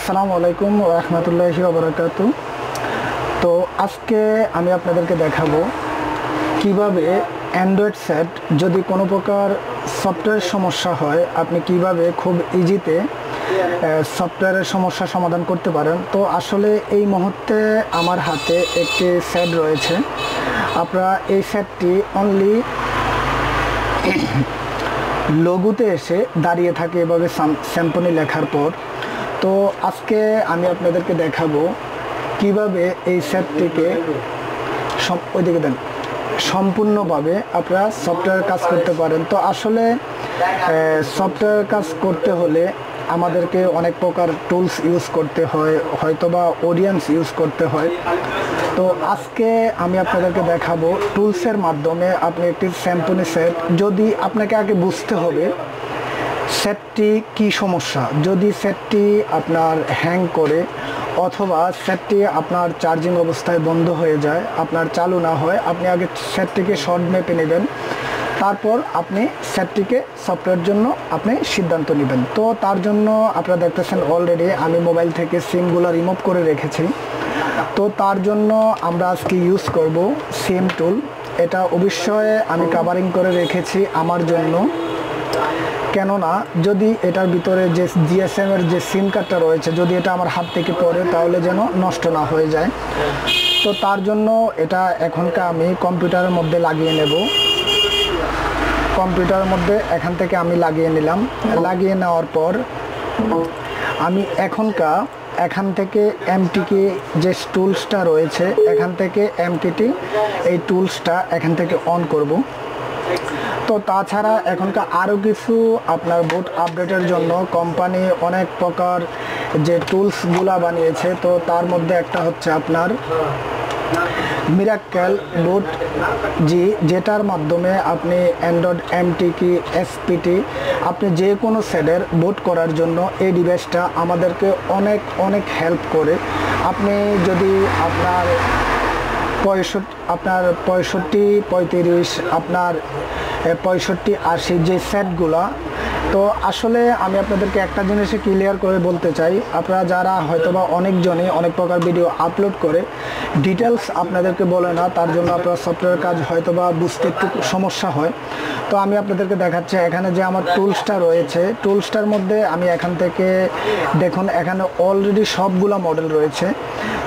আসসালামু আলাইকুম ওয়া রাহমাতুল্লাহি ওয়া বারাকাতু। তো আজকে আমি আপনাদেরকে দেখাবো কিভাবে অ্যান্ড্রয়েড সেট যদি কোনো প্রকার সফটওয়্যার সমস্যা হয় আপনি কিভাবে খুব ইজিতে সফটওয়্যারের সমস্যা সমাধান করতে পারেন। তো আসলে এই মুহূর্তে আমার হাতে একটি সেট রয়েছে। আপনারা এই সেটটি অনলি লোগোতে এসে দাঁড়িয়ে থাকে এভাবে স্যাম্পনি লেখার পর। তো আজকে আমি আপনাদেরকে দেখাবো কিভাবে এই সেটটিকে ওইদিকে দেন সম্পূর্ণভাবে আপনারা সফটওয়্যার কাজ করতে পারেন। তো আসলে সফটওয়্যার কাজ করতে হলে আমাদেরকে অনেক প্রকার টুলস ইউজ করতে হয়, হয়তোবা অডিয়েন্স ইউজ করতে হয়। তো আজকে আমি আপনাদেরকে দেখাবো টুলসের মাধ্যমে আপনি একটি স্যাম্পনি সেট, যদি আপনাকে আগে বুঝতে হবে সেটটি কি সমস্যা। যদি সেটটি আপনার হ্যাং করে অথবা সেটটি আপনার চার্জিং অবস্থায় বন্ধ হয়ে যায়, আপনার চালু না হয়, আপনি আগে সেটটিকে শর্ট মেপে নেবেন, তারপর আপনি সেটটিকে সফটওয়্যার জন্য আপনি সিদ্ধান্ত নেবেন। তো তার জন্য আপনারা দেখতেছেন অলরেডি আমি মোবাইল থেকে সিমগুলো রিমুভ করে রেখেছি। তো তার জন্য আমরা আজকে ইউজ করব সিম টুল। এটা অবশ্যই আমি কাভারিং করে রেখেছি আমার জন্য, কেননা যদি এটার ভিতরে যে জিএসএম এর যে সিম কার্ডটা রয়েছে যদি এটা আমার হাত থেকে পড়ে তাহলে যেন নষ্ট না হয়ে যায়। তো তার জন্য এটা এখনকার আমি কম্পিউটারের মধ্যে লাগিয়ে নেব। কম্পিউটারের মধ্যে এখান থেকে আমি লাগিয়ে নিলাম। লাগিয়ে নেওয়ার পর আমি এখান থেকে এমটিকে যে টুলসটা রয়েছে এখান থেকে এমটিটি এই টুলসটা এখান থেকে অন করব। তো তাছাড়া এখনকার আরও কিছু আপনার বুট আপডেটের জন্য কোম্পানি অনেক প্রকার যে টুলসগুলা বানিয়েছে। তো তার মধ্যে একটা হচ্ছে আপনার মিরাক্কেল বুট জি, যেটার মাধ্যমে আপনি অ্যান্ড্রয়েড এমটিকি এসপিটি আপনি যে কোনো সেটের বুট করার জন্য এই ডিভাইসটা আমাদেরকে অনেক হেল্প করে। আপনি যদি আপনার 65-35 আপনার 65-80 যে সেটগুলা, তো আসলে আমি আপনাদেরকে একটা জিনিসে ক্লিয়ার করে বলতে চাই, আপনারা যারা হয়তোবা অনেকজনই অনেক প্রকার ভিডিও আপলোড করে ডিটেলস আপনাদেরকে বলে না, তার জন্য আপনার সফটওয়্যার কাজ হয়তোবা বুঝতে একটু সমস্যা হয়। তো আমি আপনাদেরকে দেখাচ্ছি এখানে যে আমার টুলসটা রয়েছে, টুলসটার মধ্যে আমি এখান থেকে দেখুন এখানে অলরেডি সবগুলা মডেল রয়েছে।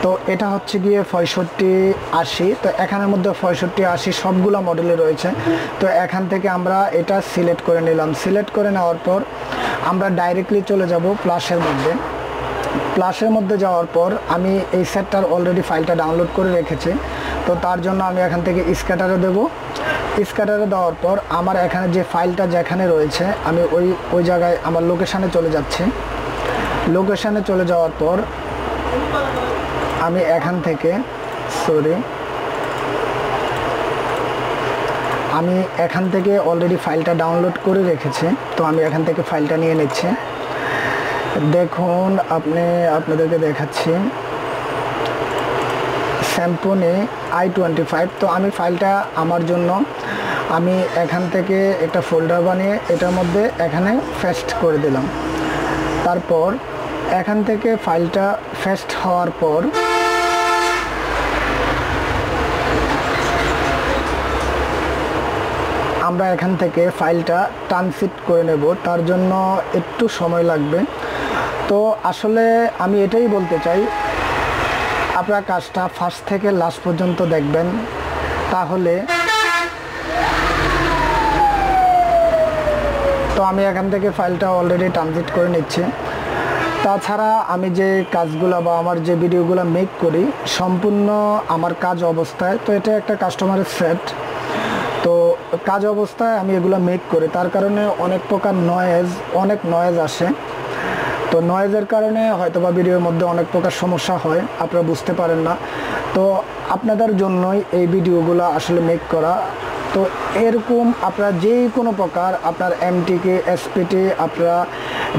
তো এটা হচ্ছে গিয়ে 65-80, তো এখানের মধ্যে 65-80 সবগুলা মডেলে রয়েছে। তো এখান থেকে আমরা এটা সিলেক্ট করে নিলাম। সিলেক্ট করে নেওয়ার পর আমরা ডাইরেক্টলি চলে যাব প্লাসের মধ্যে। প্লাসের মধ্যে যাওয়ার পর আমি এই সেটটার অলরেডি ফাইলটা ডাউনলোড করে রেখেছি। তো তার জন্য আমি এখান থেকে স্ক্যাটারে দেব। স্ক্যাটারে দেওয়ার পর আমার এখানে যে ফাইলটা যেখানে রয়েছে আমি ওই জায়গায় আমার লোকেশানে চলে যাচ্ছি। লোকেশানে চলে যাওয়ার পর আমি এখান থেকে আমি এখান থেকে অলরেডি ফাইলটা ডাউনলোড করে রেখেছি। তো আমি এখান থেকে ফাইলটা নিয়ে নিচ্ছি। দেখুন আপনাদেরকে দেখাচ্ছি স্যাম্পনি i25। তো আমি ফাইলটা আমার জন্য আমি এখান থেকে একটা ফোল্ডার বানিয়ে এটার মধ্যে এখানে পেস্ট করে দিলাম। তারপর এখান থেকে ফাইলটা পেস্ট হওয়ার পর আমরা এখান থেকে ফাইলটা ট্রান্সফার করে নেব, তার জন্য একটু সময় লাগবে। তো আসলে আমি এটাই বলতে চাই আপনার কাজটা ফার্স্ট থেকে লাস্ট পর্যন্ত দেখবেন, তাহলে। তো আমি এখান থেকে ফাইলটা অলরেডি ট্রান্সফার করে নিচ্ছি। তাছাড়া আমি যে কাজগুলো বা আমার যে ভিডিওগুলো মেক করি সম্পূর্ণ আমার কাজ অবস্থায়, তো এটা একটা কাস্টমারের সেট, তো কাজ অবস্থায় আমি এগুলো মেক করি, তার কারণে অনেক প্রকার নয়েজ আসে। তো নয়েজের কারণে হয়তোবা ভিডিওর মধ্যে অনেক প্রকার সমস্যা হয়, আপনারা বুঝতে পারেন না। তো আপনাদের জন্যই এই ভিডিওগুলো আসলে মেক করা। তো এরকম আপনারা যে কোনো প্রকার আপনার এমটিকে এসপিটি আপনারা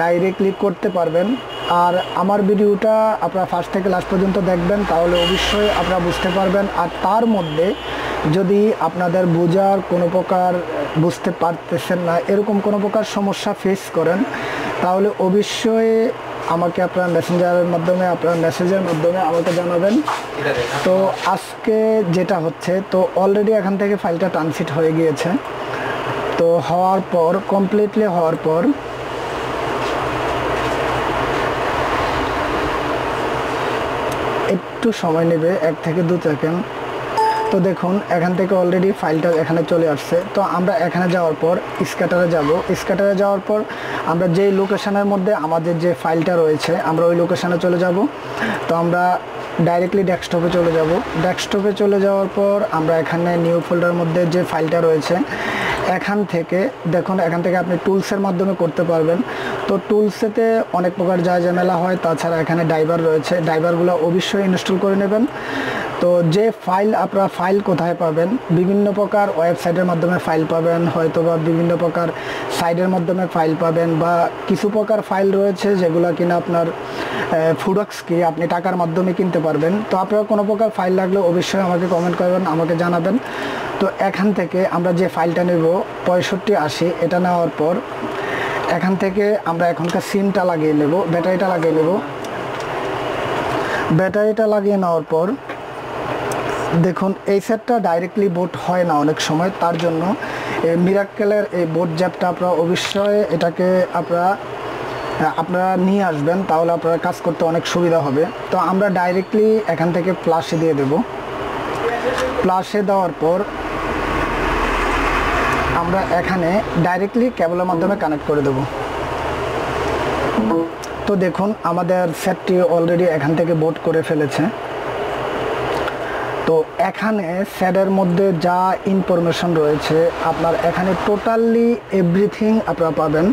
ডাইরেক্টলি করতে পারবেন। আর আমার ভিডিওটা আপনারা ফার্স্ট থেকে লাস্ট পর্যন্ত দেখবেন, তাহলে অবশ্যই আপনারা বুঝতে পারবেন। আর তার মধ্যে যদি আপনাদের বোঝার কোনো প্রকার বুঝতে পারতেছেন না, এরকম কোনো প্রকার সমস্যা ফেস করেন, তাহলে অবশ্যই আমাকে আপনার মেসেঞ্জারের মাধ্যমে, আপনার মেসেজের মাধ্যমে আমাকে জানাবেন। তো আজকে যেটা হচ্ছে, তো অলরেডি এখান থেকে ফাইলটা ট্রানজিট হয়ে গিয়েছে। তো হওয়ার পর, কমপ্লিটলি হওয়ার পর একটু সময় নেবে, 1 থেকে 2 সেকেন্ড। তো দেখুন এখান থেকে অলরেডি ফাইলটা এখানে চলে আসছে। তো আমরা এখানে যাওয়ার পর স্ক্যাটারে যাব। স্ক্যাটারে যাওয়ার পর আমরা যেই লোকেশনের মধ্যে আমাদের যে ফাইলটা রয়েছে, আমরা ওই লোকেশনে চলে যাব। তো আমরা ডাইরেক্টলি ডেস্কটপে চলে যাব। ডেস্কটপে চলে যাওয়ার পর আমরা এখানে নিউ ফোল্ডারের মধ্যে যে ফাইলটা রয়েছে, এখান থেকে দেখুন, এখান থেকে আপনি টুলসের মাধ্যমে করতে পারবেন। তো টুলসেতে অনেক প্রকার ঝামেলা হয়, তাছাড়া এখানে ড্রাইভার রয়েছে, ড্রাইভারগুলো অবশ্যই ইনস্টল করে নেবেন। তো যে ফাইল, আপনারা ফাইল কোথায় পাবেন, বিভিন্ন প্রকার ওয়েবসাইটের মাধ্যমে ফাইল পাবেন, হয়তো বা বিভিন্ন প্রকার সাইটের মাধ্যমে ফাইল পাবেন, বা কিছু প্রকার ফাইল রয়েছে যেগুলো কিনা আপনার ফুডক্স কি আপনি টাকার মাধ্যমে কিনতে পারবেন। তো আপনারা কোনো প্রকার ফাইল লাগলে অবশ্যই আমাকে কমেন্ট করবেন, আমাকে জানাবেন। তো এখান থেকে আমরা যে ফাইলটা নেব 6580, এটা নেওয়ার পর এখান থেকে আমরা এখনকার সিমটা লাগিয়ে নেব, ব্যাটারিটা লাগিয়ে নেব। ব্যাটারিটা লাগিয়ে নেওয়ার পর দেখুন এই সেটটা ডাইরেক্টলি বোট হয় না অনেক সময়, তার জন্য এই মিরাক্কেলের এই বোট জ্যাপটা আপনারা অবশ্যই এটাকে আপনারা নিয়ে আসবেন, তাহলে আপনারা কাজ করতে অনেক সুবিধা হবে। তো আমরা ডাইরেক্টলি এখান থেকে প্লাসে দিয়ে দেব। প্লাসে দেওয়ার পর আমরা এখানে ডাইরেক্টলি কেবলের মাধ্যমে কানেক্ট করে দেব। তো দেখুন আমাদের সেটটি অলরেডি এখান থেকে বোট করে ফেলেছে। তো এখানে সেটের মধ্যে যা ইনফরমেশন রয়েছে, আপনার এখানে টোটালি এভরিথিং আপনারা পাবেন।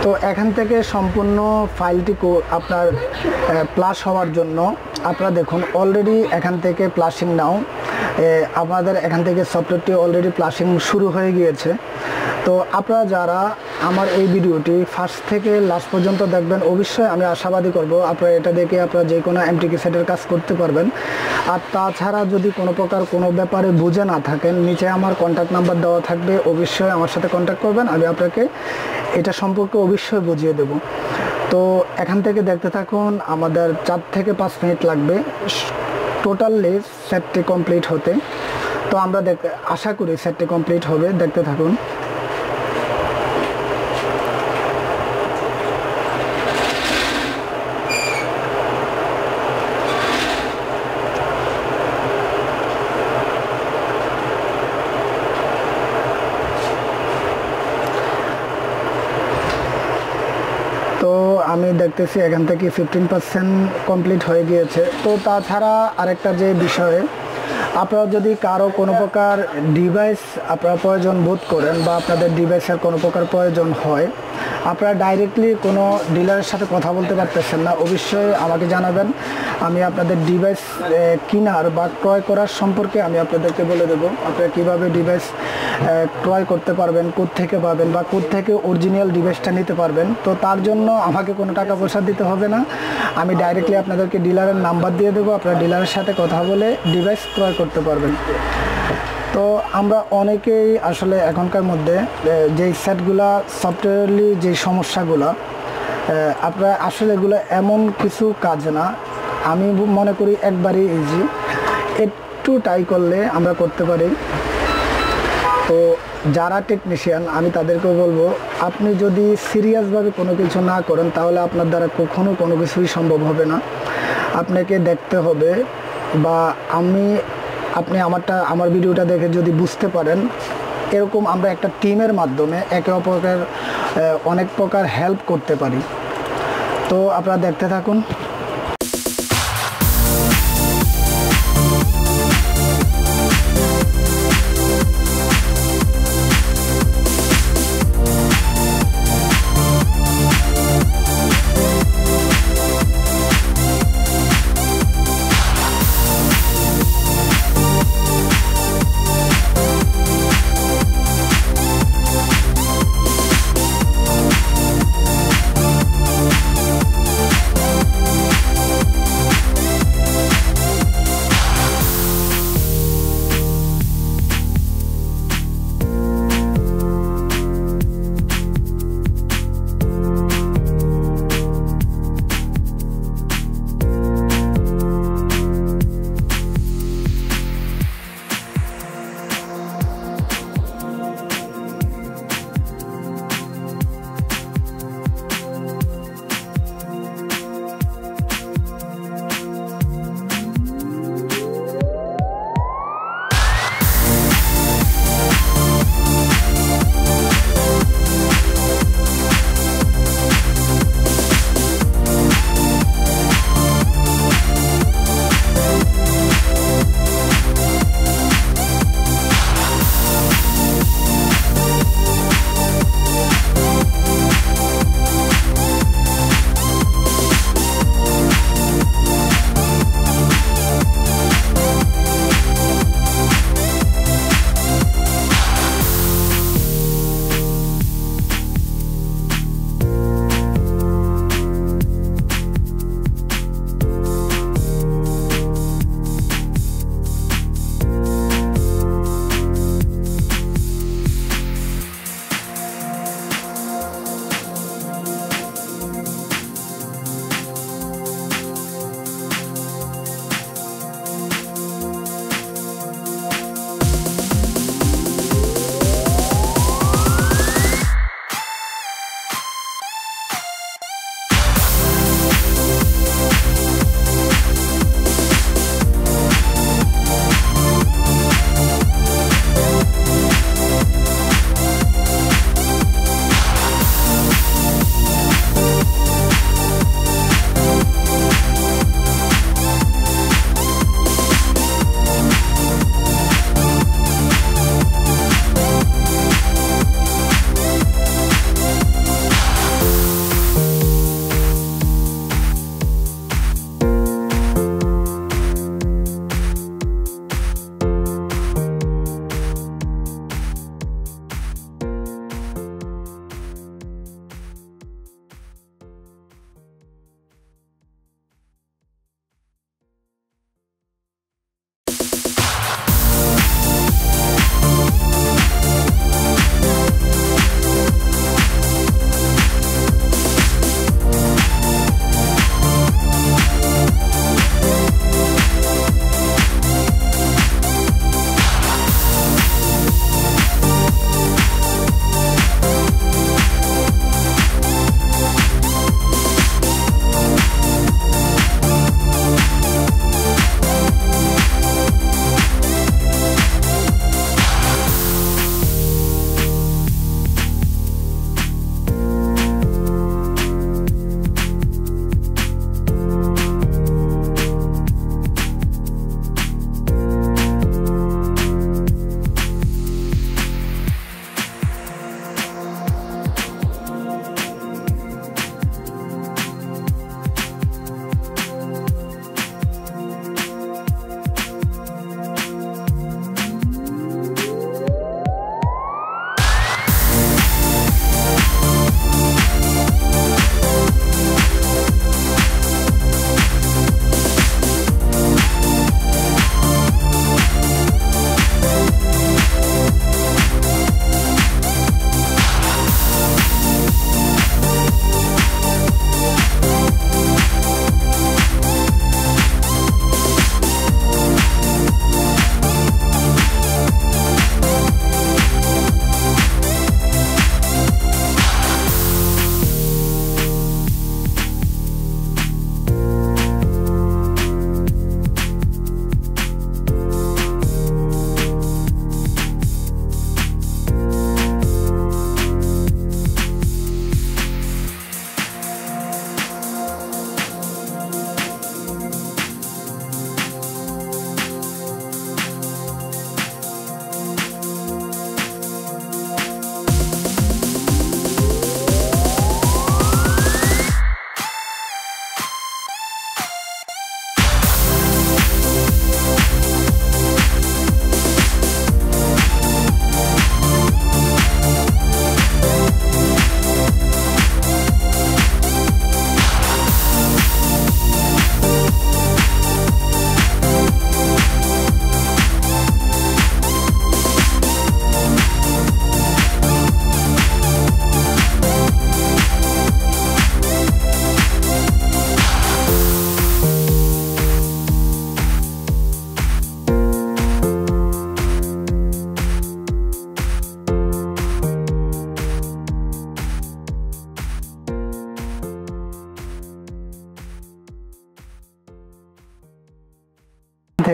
তো এখান থেকে সম্পূর্ণ ফাইলটি আপনার প্লাস হওয়ার জন্য আপনারা দেখুন অলরেডি এখান থেকে প্লাসিং নাও, আমাদের এখান থেকে সফটওয়্যারটি অলরেডি প্লাসিং শুরু হয়ে গিয়েছে। তো আপনারা যারা আমার এই ভিডিওটি ফার্স্ট থেকে লাস্ট পর্যন্ত দেখবেন, অবশ্যই আমি আশাবাদী করব আপনারা এটা দেখে আপনারা যে কোনো এমটিকে সেটের কাজ করতে পারবেন। আর তাছাড়া যদি কোনো প্রকার কোনো ব্যাপারে বুঝে না থাকেন, নিচে আমার কন্ট্যাক্ট নাম্বার দেওয়া থাকবে, অবশ্যই আমার সাথে কন্ট্যাক্ট করবেন, আমি আপনাকে এটা সম্পর্কে অবশ্যই বুঝিয়ে দেব। তো এখান থেকে দেখতে থাকুন, আমাদের 4 থেকে 5 মিনিট লাগবে টোটালি সেটটি কমপ্লিট হতে। তো আমরা আশা করি সেটটি কমপ্লিট হবে, দেখতে থাকুন। তো আমি দেখতেছি এখান থেকে 15% কমপ্লিট হয়ে গিয়েছে। তো তাছাড়া আরেকটা যে বিষয়ে, আপনারা যদি কারো কোনো প্রকার ডিভাইস আপনারা প্রয়োজন বোধ করেন, বা আপনাদের ডিভাইসের কোনো প্রকার প্রয়োজন হয়, আপনারা ডাইরেক্টলি কোনো ডিলারের সাথে কথা বলতে পারতেছেন না, অবশ্যই আমাকে জানাবেন। আমি আপনাদের ডিভাইস কেনার বা ক্রয় করার সম্পর্কে আমি আপনাদেরকে বলে দেবো, আপনারা কীভাবে ডিভাইস ক্রয় করতে পারবেন, কোত্থেকে পাবেন, বা কোত্থেকে অরিজিনাল ডিভাইসটা নিতে পারবেন। তো তার জন্য আমাকে কোনো টাকা পয়সা দিতে হবে না, আমি ডাইরেক্টলি আপনাদেরকে ডিলারের নাম্বার দিয়ে দেবো, আপনারা ডিলারের সাথে কথা বলে ডিভাইস ক্রয় করতে পারবেন। তো আমরা অনেকেই আসলে এখনকার মধ্যে যেই সেটগুলা সফটওয়্যারলি যে সমস্যাগুলো, আপনারা আসলে এগুলো এমন কিছু কাজ না, আমি মনে করি একবারই ইজি, একটু ট্রাই করলে আমরা করতে পারি। তো যারা টেকনিশিয়ান আমি তাদেরকেও বলবো, আপনি যদি সিরিয়াসভাবে কোনো কিছু না করেন, তাহলে আপনার দ্বারা কখনো কোনো কিছুই সম্ভব হবে না। আপনাকে দেখতে হবে, বা আপনি আমার ভিডিওটা দেখে যদি বুঝতে পারেন, এরকম আমরা একটা টিমের মাধ্যমে একে অপরের অনেক প্রকার হেল্প করতে পারি। তো আপনারা দেখতে থাকুন।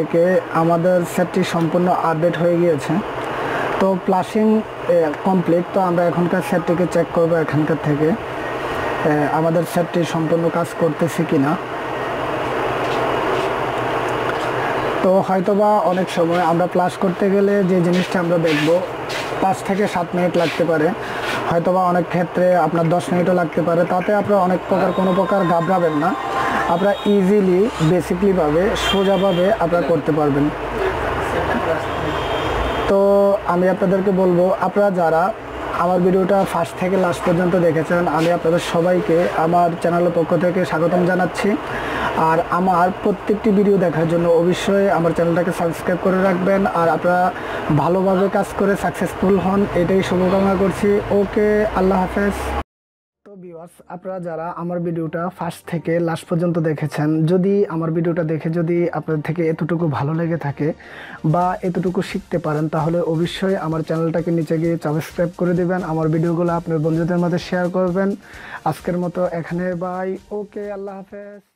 থেকে আমাদের সেটটি সম্পূর্ণ আপডেট হয়ে গিয়েছে। তো প্লাসিং কমপ্লিট। তো আমরা এখনকার সেটটিকে চেক করব এখানকার থেকে আমাদের সেটটি সম্পূর্ণ কাজ করতেছে কিনা। তো হয়তোবা অনেক সময় আমরা প্লাস করতে গেলে যে জিনিসটা আমরা দেখব 5 থেকে 7 মিনিট লাগতে পারে, হয়তোবা অনেক ক্ষেত্রে আপনার 10 মিনিটও লাগতে পারে। তাতে আপনারা কোনো প্রকার ঘাবড়াবেন না, আপনারা ইজিলি বেসিকলিভাবে সোজাভাবে আপনারা করতে পারবেন। তো আমি আপনাদেরকে বলবো, আপনারা যারা আমার ভিডিওটা ফার্স্ট থেকে লাস্ট পর্যন্ত দেখেছেন, আমি আপনাদের সবাইকে আমার চ্যানেলের পক্ষ থেকে স্বাগতম জানাচ্ছি। আর আমার প্রত্যেকটি ভিডিও দেখার জন্য অবশ্যই আমার চ্যানেলটাকে সাবস্ক্রাইব করে রাখবেন। আর আপনারা ভালোভাবে কাজ করে সাকসেসফুল হন, এটাই শুভকামনা করছি। ওকে, আল্লাহ হাফেজ। তো ভিউয়ার্স, আপনারা যারা আমার ভিডিওটা ফার্স্ট থেকে লাস্ট পর্যন্ত দেখেছেন, যদি আমার ভিডিওটা দেখে যদি আপনাদের থেকে এতটুকু ভালো লেগে থাকে বা এতটুকু শিখতে পারেন, তাহলে অবশ্যই আমার চ্যানেলটাকে নিচে গিয়ে সাবস্ক্রাইব করে দেবেন, আমার ভিডিওগুলো আপনার বন্ধুদের মধ্যে শেয়ার করবেন। আজকের মতো এখানে বাই। ওকে, আল্লাহ হাফেজ।